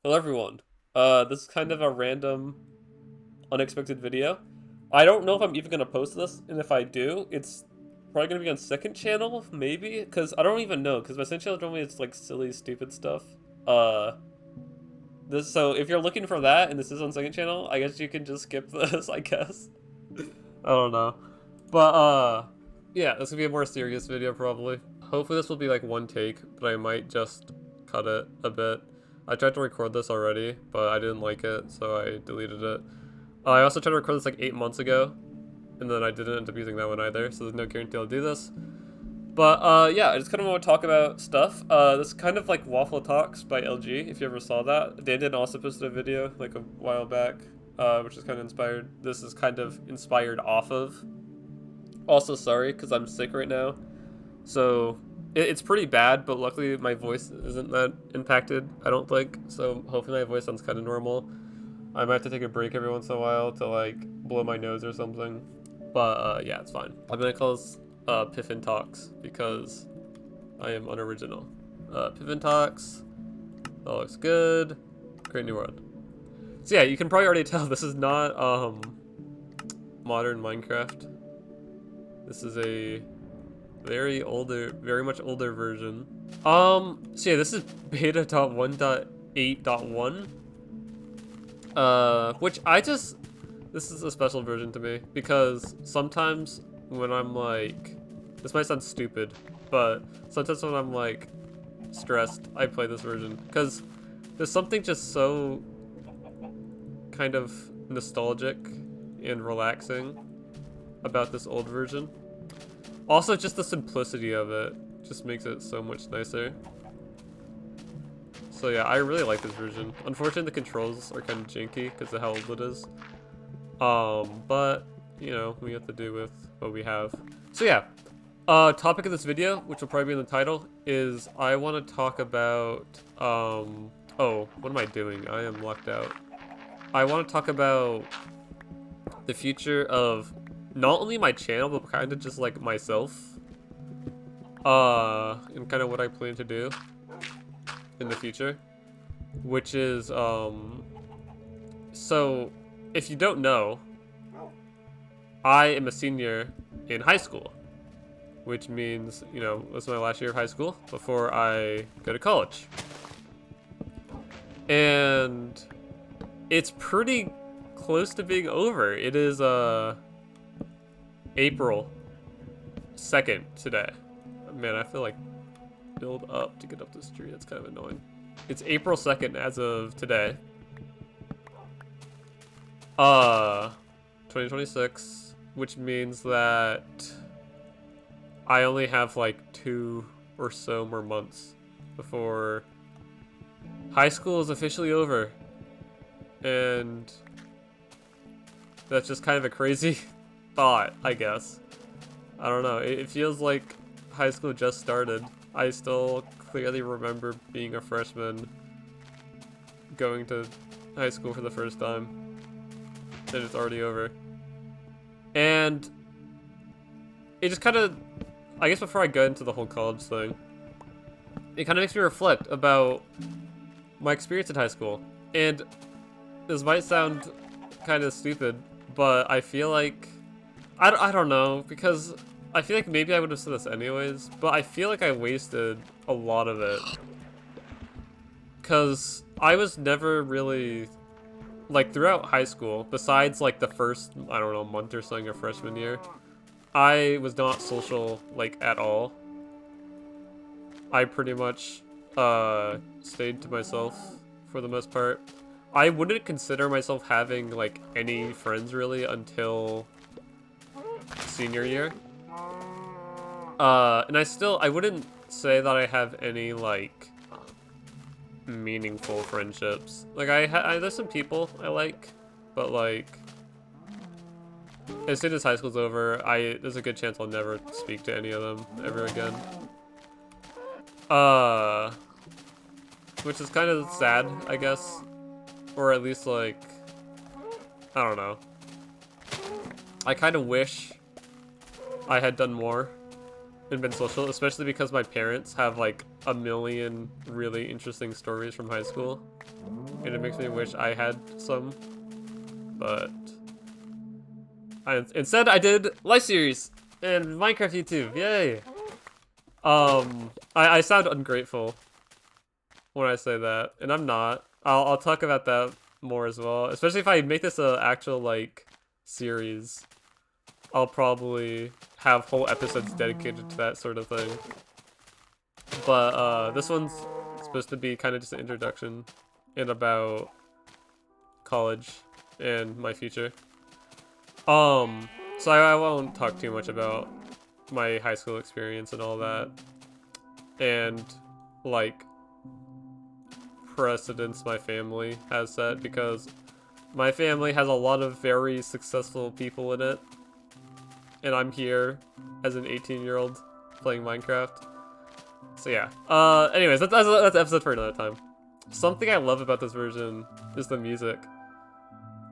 Hello everyone. This is kind of a random, unexpected video. I don't know if I'm even gonna post this, and if I do, it's probably gonna be on second channel, maybe, because I don't even know, because my second channel normally it's like silly, stupid stuff. Uh, so if you're looking for that, and this is on second channel, I guess you can just skip this, I guess. I don't know. But, yeah, this will be a more serious video, probably. Hopefully this will be like one take, but I might just cut it a bit. I tried to record this already, but I didn't like it, so I deleted it. I also tried to record this like 8 months ago, and then I didn't end up using that one either, so there's no guarantee I'll do this. But, yeah, I just kind of want to talk about stuff. This is kind of like Waffle Talks by LG, if you ever saw that. Dan also posted a video, like, a while back, which is kind of inspired. This is kind of inspired off of. Also, sorry, because I'm sick right now. So, it's pretty bad, but luckily my voice isn't that impacted, I don't think. So, hopefully my voice sounds kind of normal. I might have to take a break every once in a while to, like, blow my nose or something. But, yeah, it's fine. I'm gonna call this Piffin Talks because I am unoriginal. Piffin Talks. That looks good. Create new world. So yeah, you can probably already tell this is not modern Minecraft. This is a very much older version. So yeah, this is beta.1.8.1. Which this is a special version to me because sometimes when I'm like, this might sound stupid, but sometimes when I'm like stressed, I play this version because there's something just so kind of nostalgic and relaxing about this old version. Also, just the simplicity of it just makes it so much nicer. So yeah, I really like this version. Unfortunately, the controls are kind of janky because of how old it is. But you know, we have to do with what we have. So yeah, topic of this video, which will probably be in the title, is I want to talk about, oh, what am I doing? I am locked out. I want to talk about the future of not only my channel, but kind of just like myself, and kind of what I plan to do in the future, which is, so if you don't know, I am a senior in high school, which means, you know, this is my last year of high school before I go to college. And it's pretty close to being over. It is, April 2nd today. Man, I feel like build up to get up this tree. That's kind of annoying. It's April 2nd as of today. 2026. Which means that I only have like 2 or so more months before high school is officially over. And that's just kind of a crazy thought, I guess. I don't know. It feels like high school just started. I still clearly remember being a freshman, going to high school for the first time, and it's already over. And it just kind of, I guess before I go into the whole college thing, it kind of makes me reflect about my experience in high school. And this might sound kind of stupid, but I feel like, I don't know, because I feel like maybe I would have said this anyways, but I feel like I wasted a lot of it. Because I was never really, like, throughout high school, besides, like, the first, I don't know, month or something of freshman year, I was not social, like, at all. I pretty much, stayed to myself for the most part. I wouldn't consider myself having, like, any friends, really, until senior year. And I wouldn't say that I have any, like, meaningful friendships. Like, there's some people I like, but, like, as soon as high school's over, there's a good chance I'll never speak to any of them ever again. Which is kind of sad, I guess. Or at least, like, I don't know. I kind of wish I had done more and been social, especially because my parents have like a million really interesting stories from high school. and it makes me wish I had some, but instead I did live series and Minecraft YouTube. Yay! I sound ungrateful when I say that, and I'm not. I'll talk about that more as well, especially if I make this a actual like series. I'll probably have whole episodes dedicated to that sort of thing. But this one's supposed to be kind of just an introduction and about college and my future. So I won't talk too much about my high school experience and all that, and like precedents my family has set, because my family has a lot of very successful people in it, and I'm here as an 18-year-old playing Minecraft. So yeah. Anyways, that's episode for another time. Something I love about this version is the music.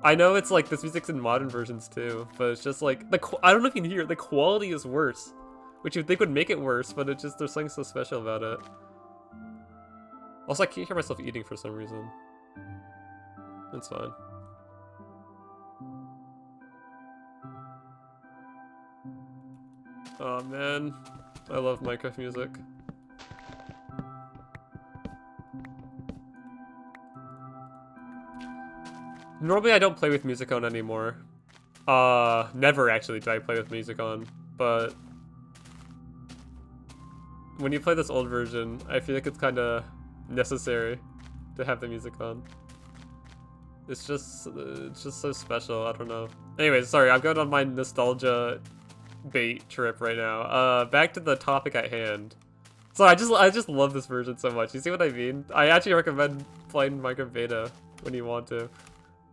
I know it's like this music's in modern versions too, but it's just like I don't know if you can hear it, the quality is worse, which you'd think would make it worse, but it just, there's something so special about it. Also, I can't hear myself eating for some reason. It's fine. Oh man, I love Minecraft music. Normally I don't play with music on anymore. Never actually do I play with music on, but when you play this old version, I feel like it's kind of necessary to have the music on. It's just so special, I don't know. Anyways, sorry, I'm going on my nostalgia bait trip right now. Back to the topic at hand. So I just love this version so much. You see what I mean? I actually recommend playing Minecraft Beta when you want to.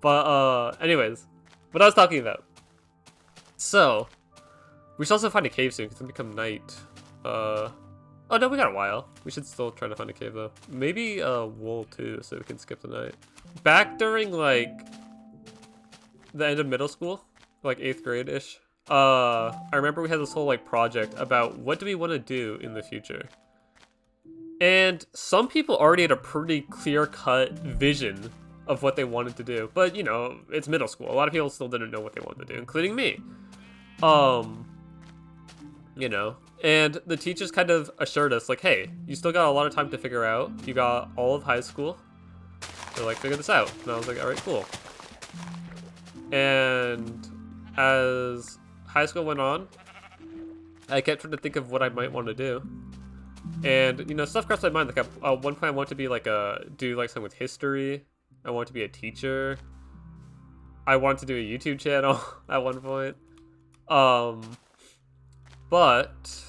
But anyways, what I was talking about. So we should also find a cave soon because it's gonna become night. Oh no, we got a while. We should still try to find a cave though. Maybe wool too, so we can skip the night. Back during like the end of middle school, like 8th grade-ish, I remember we had this whole like project about what do we want to do in the future. And some people already had a pretty clear-cut vision of what they wanted to do, but you know, it's middle school. A lot of people still didn't know what they wanted to do, including me. You know, and the teachers kind of assured us like, hey, you still got a lot of time to figure out. You got all of high school to like figure this out. And I was like, all right, cool. And as high school went on, I kept trying to think of what I might want to do. And you know, stuff crossed my mind. Like at one point, I wanted to be like do like something with history. I wanted to be a teacher. I wanted to do a YouTube channel at one point. But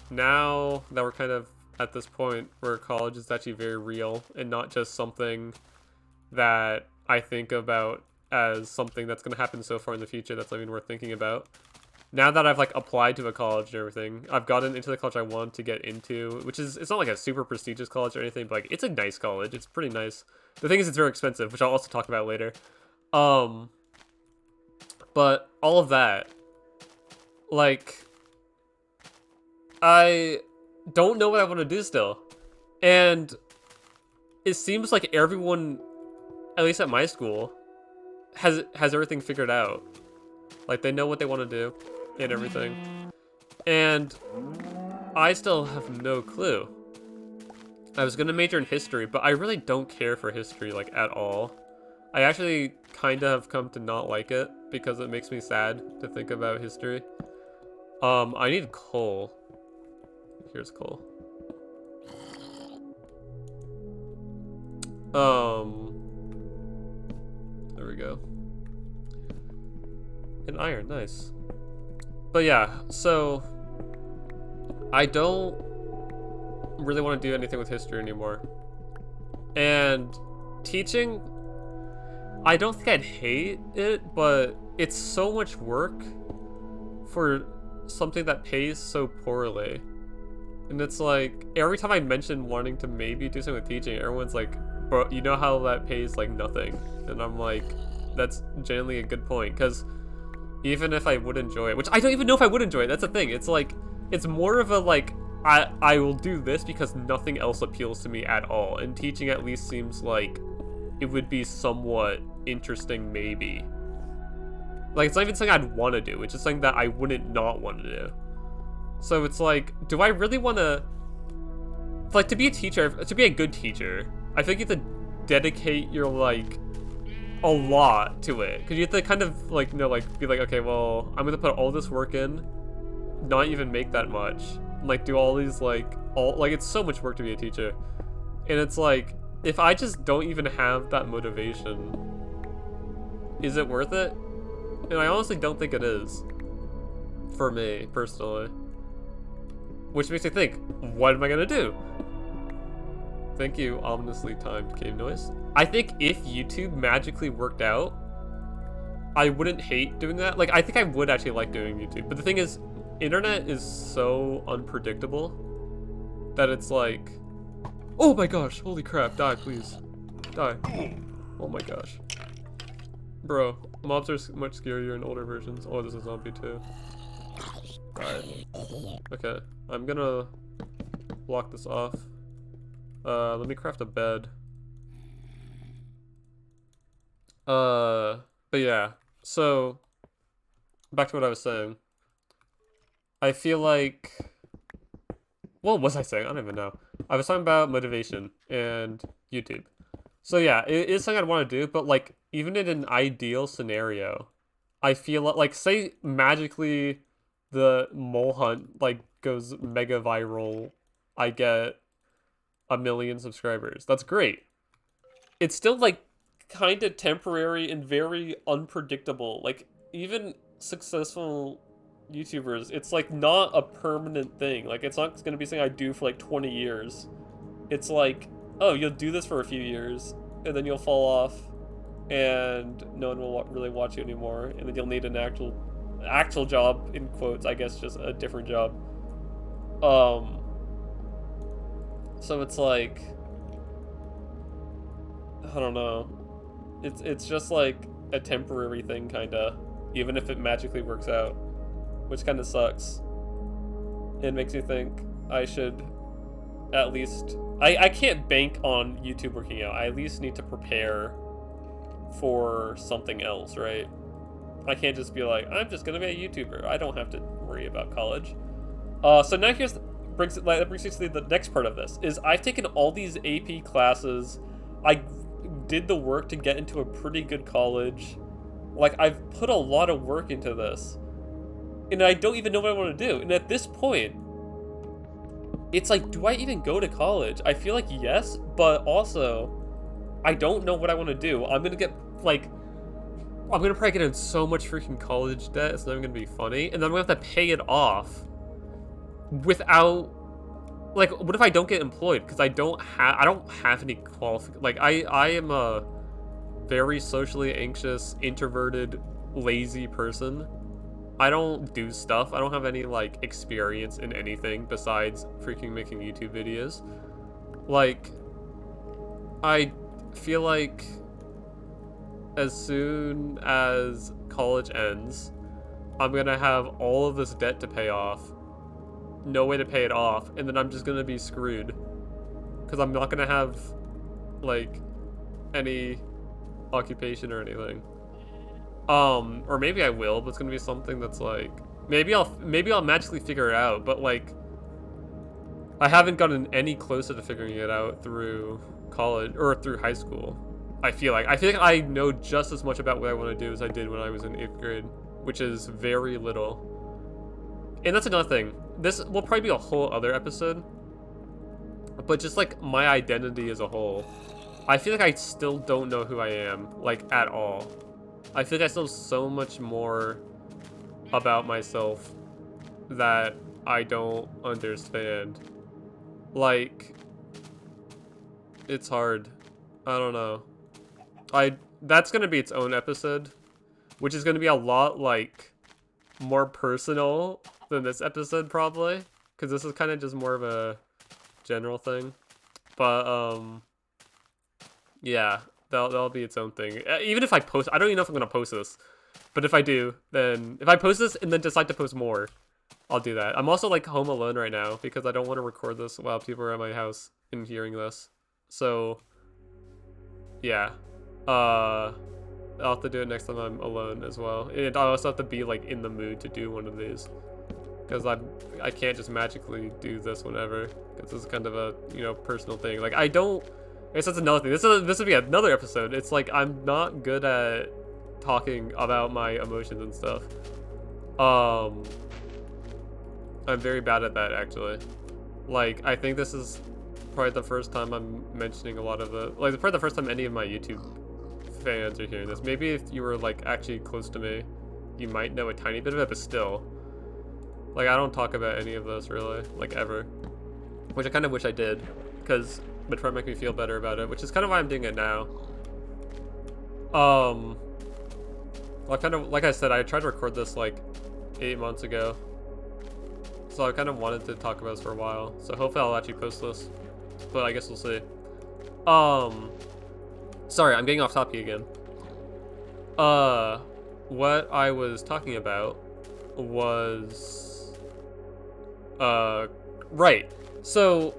now that we're kind of at this point where college is actually very real and not just something that I think about as something that's going to happen so far in the future that's not even worth thinking about. Now that I've like applied to a college and everything, I've gotten into the college I want to get into, which is, it's not like a super prestigious college or anything, but like it's a nice college. It's pretty nice. The thing is, it's very expensive, which I'll also talk about later. But all of that, like, I don't know what I want to do still. And it seems like everyone, at least at my school, has everything figured out. Like, they know what they want to do and everything. And I still have no clue. I was going to major in history, but I really don't care for history, like, at all. I actually kind of have come to not like it because it makes me sad to think about history. I need coal. Here's coal. There we go. And iron, nice. But yeah, so I don't really want to do anything with history anymore. And teaching, I don't think I'd hate it, but it's so much work for something that pays so poorly. And it's like, every time I mention wanting to maybe do something with teaching, everyone's like, bro, you know how that pays like nothing? And I'm like, that's genuinely a good point, because even if I would enjoy it, which I don't even know if I would enjoy it, that's the thing. It's like, it's more of a like, I will do this because nothing else appeals to me at all. And teaching at least seems like it would be somewhat interesting, maybe. Like, it's not even something I'd want to do. It's just something that I wouldn't not want to do. So it's like, do I really want to... Like, to be a teacher, to be a good teacher, I think you have to dedicate your, like, a lot to it. Because you have to kind of, like, you know, like, be like, okay, well, I'm going to put all this work in, not even make that much. Like, do all these, like, it's so much work to be a teacher. And it's like, if I just don't even have that motivation, is it worth it? And I honestly don't think it is. For me, personally. Which makes me think, what am I gonna do? Thank you, ominously timed game noise. I think if YouTube magically worked out, I wouldn't hate doing that. Like, I think I would actually like doing YouTube. But the thing is, internet is so unpredictable that it's like, oh my gosh, holy crap, die, please. Die. Oh my gosh. Bro, mobs are much scarier in older versions. Oh, this is a zombie too. Die. Okay, I'm gonna block this off. Let me craft a bed. But yeah, so back to what I was saying. I feel like, what was I saying? I don't even know. I was talking about motivation and YouTube. So yeah, it is something I'd want to do, but like, even in an ideal scenario, I feel like say magically the mole hunt like goes mega viral, I get 1 million subscribers. That's great. It's still like kind of temporary and very unpredictable. Like, even successful YouTubers, it's like not a permanent thing. Like, it's not going to be something I do for like 20 years. It's like, oh, you'll do this for a few years and then you'll fall off and no one will really watch you anymore, and then you'll need an actual job, in quotes, I guess, just a different job. So it's like, I don't know. It's just like a temporary thing, kinda, even if it magically works out, which kind of sucks. It makes me think I should at least... I can't bank on YouTube working out. I at least need to prepare for something else, right? I can't just be like, I'm just gonna be a YouTuber. I don't have to worry about college. So now that brings me to the next part of this, is I've taken all these AP classes. I did the work to get into a pretty good college. Like, I've put a lot of work into this, and I don't even know what I want to do. And at this point, it's like, do I even go to college? I feel like yes, but also I don't know what I want to do. I'm gonna get, like, I'm gonna probably get in so much freaking college debt, it's not even gonna be funny. And then I'm gonna have to pay it off without, like, what if I don't get employed? Because I don't have any like, I am a very socially anxious, introverted, lazy person. I don't do stuff. I don't have any, like, experience in anything besides freaking making YouTube videos. Like, I feel like as soon as college ends, I'm gonna have all of this debt to pay off, no way to pay it off, and then I'm just gonna be screwed. Because I'm not gonna have, like, any occupation or anything. Or maybe I will, but it's gonna be something that's like, maybe I'll magically figure it out, but like, I haven't gotten any closer to figuring it out through college or through high school. I feel like I know just as much about what I want to do as I did when I was in 8th grade, which is very little. And that's another thing. This will probably be a whole other episode, but just like my identity as a whole, I feel like I still don't know who I am, like, at all. I feel like I still have so much more about myself that I don't understand. Like, it's hard. I don't know. That's gonna be its own episode, which is gonna be a lot, like, more personal than this episode, probably, because this is kind of just more of a general thing. But yeah, that'll be its own thing. Even if I post, I don't even know if I'm gonna post this, but if I do, then if I post this and then decide to post more, I'll do that. I'm also, like, home alone right now because I don't want to record this while people are at my house and hearing this. So yeah, I'll have to do it next time I'm alone as well. And I also have to be like in the mood to do one of these, because I can't just magically do this whenever, because this is kind of a, you know, personal thing. Like I guess that's another thing. This would be another episode. It's like I'm not good at talking about my emotions and stuff. I'm very bad at that, actually. Like, I think this is probably the first time I'm mentioning a lot of the, like, probably the first time any of my YouTube fans are hearing this. Maybe if you were, like, actually close to me, you might know a tiny bit of it, but still. Like, I don't talk about any of this, really, like, ever. Which I kind of wish I did, because it would try to make me feel better about it, which is kind of why I'm doing it now. Like I said, I tried to record this, like, 8 months ago. So I kind of wanted to talk about this for a while. So hopefully I'll actually post this. But I guess we'll see. Sorry, I'm getting off topic again. What I was talking about was... right. So,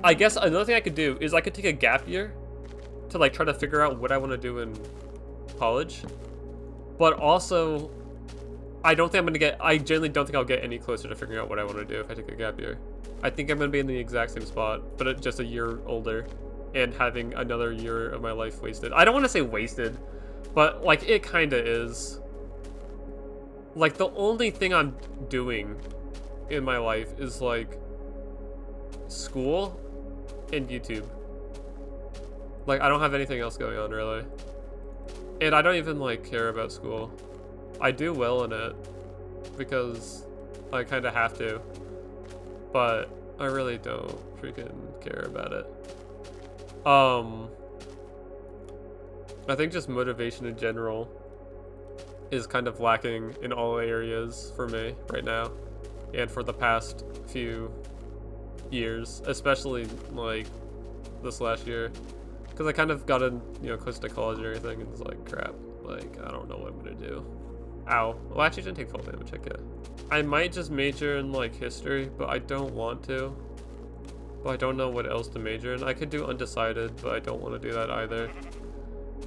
I guess another thing I could do is I could take a gap year to, like, try to figure out what I want to do in college. But also... I genuinely don't think I'll get any closer to figuring out what I want to do if I take a gap year. I think I'm going to be in the exact same spot, but just a year older and having another year of my life wasted. I don't want to say wasted, but like it kind of is. Like the only thing I'm doing in my life is like school and YouTube. Like I don't have anything else going on really. And I don't even like care about school. I do well in it because I kind of have to, but I really don't freaking care about it. I think just motivation in general is kind of lacking in all areas for me right now and for the past few years, especially like this last year, because I kind of got in, you know, close to college and everything, and it's like crap, like I don't know what I'm gonna do. Ow. Well, I actually didn't take full damage, I could. I might just major in, like, history, but I don't want to. But I don't know what else to major in. I could do undecided, but I don't want to do that either.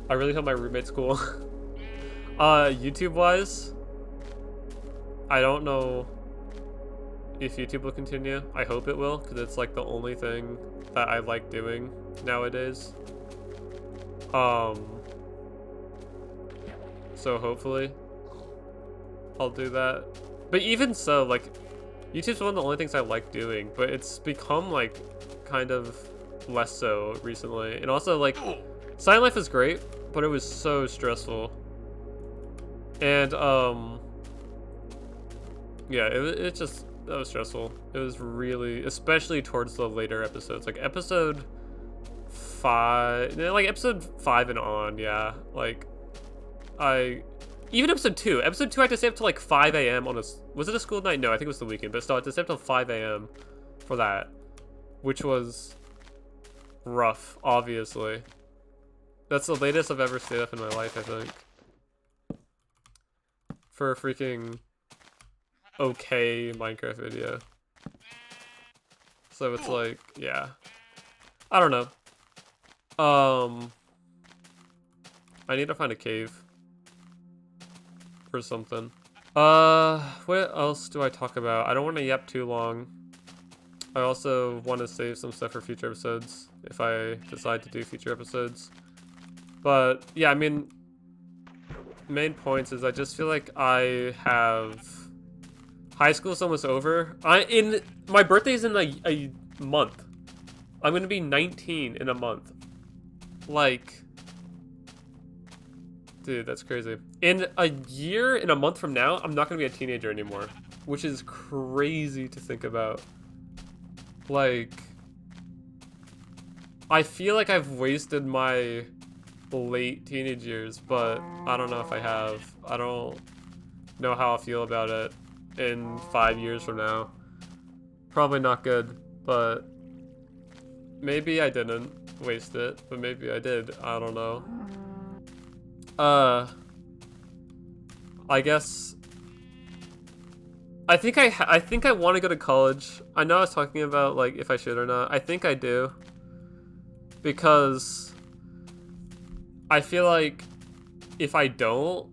I really hope my roommate's cool. YouTube-wise, I don't know if YouTube will continue. I hope it will, because it's, like, the only thing that I like doing nowadays. So hopefully I'll do that. But even so, like, YouTube's one of the only things I like doing, but it's become, like, kind of less so recently. And also, like, Silent Life is great, but it was so stressful. And, yeah, it just, that was stressful. It was really, especially towards the later episodes. Like, episode 5 and on, yeah. Like, even episode 2 I had to stay up till like 5 a.m. on was it a school night? No, I think it was the weekend, but still I had to stay up till 5 a.m. for that, which was rough, obviously. That's the latest I've ever stayed up in my life, I think. For a freaking okay Minecraft video. So it's like, yeah. I don't know. I need to find a cave. Or something. What else do I talk about? I don't want to yap too long. I also want to save some stuff for future episodes if I decide to do future episodes. But yeah, I mean, main points is I just feel like I have high school's almost over. My birthday's in a month. I'm gonna be 19 in a month. Like, dude, that's crazy. In a year, in a month from now, I'm not gonna be a teenager anymore, which is crazy to think about. Like, I feel like I've wasted my late teenage years, but I don't know if I have. I don't know how I'll feel about it in 5 years from now. Probably not good, but maybe I didn't waste it, but maybe I did. I don't know. I guess I think I want to go to college. I know I was talking about like if I should or not. I think I do, because I feel like if I don't,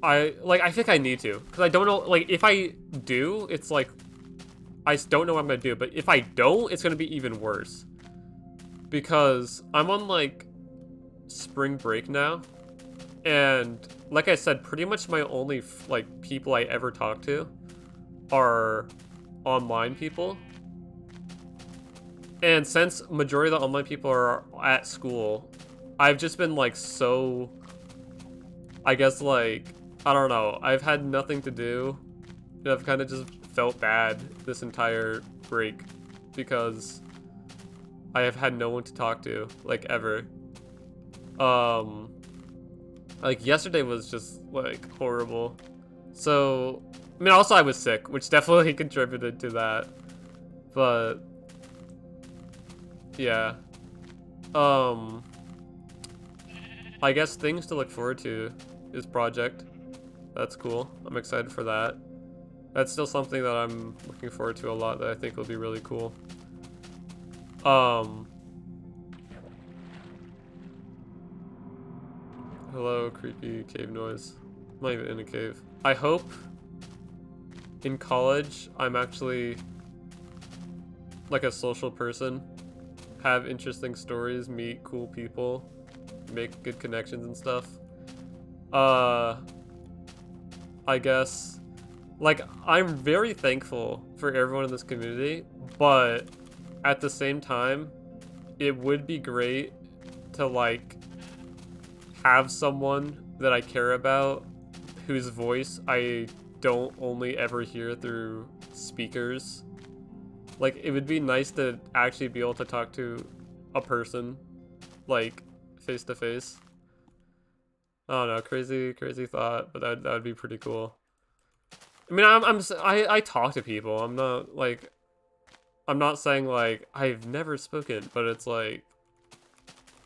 I think I need to, because I don't know, like, if I do, it's like, I don't know what I'm gonna do, but if I don't, it's gonna be even worse. Because I'm on, like, spring break now, and, like I said, pretty much my only, like, people I ever talk to are online people. And since majority of the online people are at school, I've just been, like, so, I guess, like, I don't know, I've had nothing to do, and I've kind of just felt bad this entire break, because I have had no one to talk to, like, ever. Like, yesterday was just, like, horrible. So, I mean, also I was sick, which definitely contributed to that. But, yeah. I guess things to look forward to is Project. That's cool. I'm excited for that. That's still something that I'm looking forward to a lot that I think will be really cool. Hello, creepy cave noise. I'm not even in a cave. I hope in college I'm actually like a social person, have interesting stories, meet cool people, make good connections and stuff. I guess, like, I'm very thankful for everyone in this community, but at the same time, it would be great to, like, have someone that I care about whose voice I don't only ever hear through speakers. Like, it would be nice to actually be able to talk to a person, like, face to face. I don't know, crazy thought, but that would be pretty cool. I mean, I talk to people. I'm not like, I'm not saying like I've never spoken, but it's like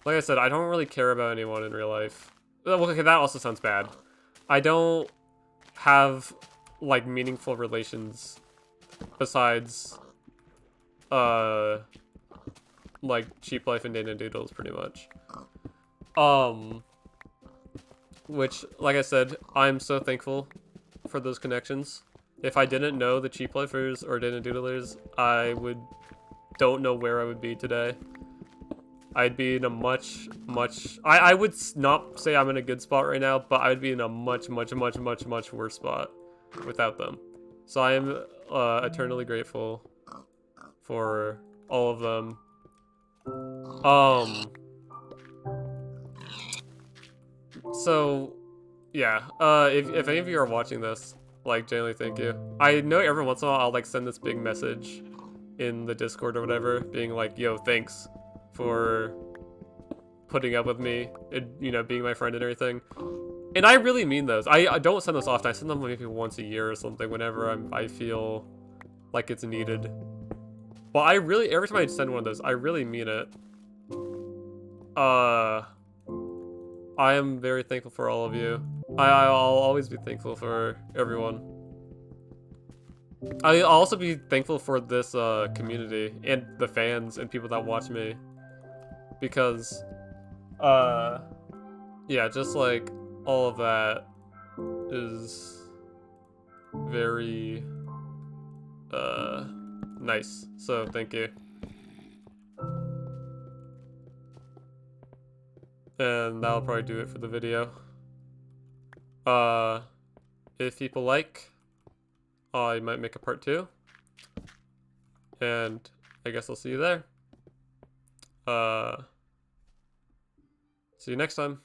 I said, I don't really care about anyone in real life. Well, okay, that also sounds bad. I don't have like meaningful relations besides like Cheap Life and Dana Doodles, pretty much. Which, like I said, I'm so thankful for those connections. If I didn't know the Cheap Lifers or Dana Doodlers, don't know where I would be today. I'd be in a much I would not say I'm in a good spot right now, but I would be in a much worse spot without them. So I am eternally grateful for all of them. So yeah, if any of you are watching this, like, genuinely thank you. I know every once in a while I'll like send this big message in the Discord or whatever, being like, yo, thanks for putting up with me and, you know, being my friend and everything. And I really mean those. I don't send those often. I send them maybe once a year or something whenever I feel like it's needed. But I really, every time I send one of those, I really mean it. I am very thankful for all of you. I'll always be thankful for everyone. I'll also be thankful for this community and the fans and people that watch me. Because, yeah, just like all of that is very nice. So thank you. And that'll probably do it for the video. If people like, I might make a part 2. And I guess I'll see you there. See you next time.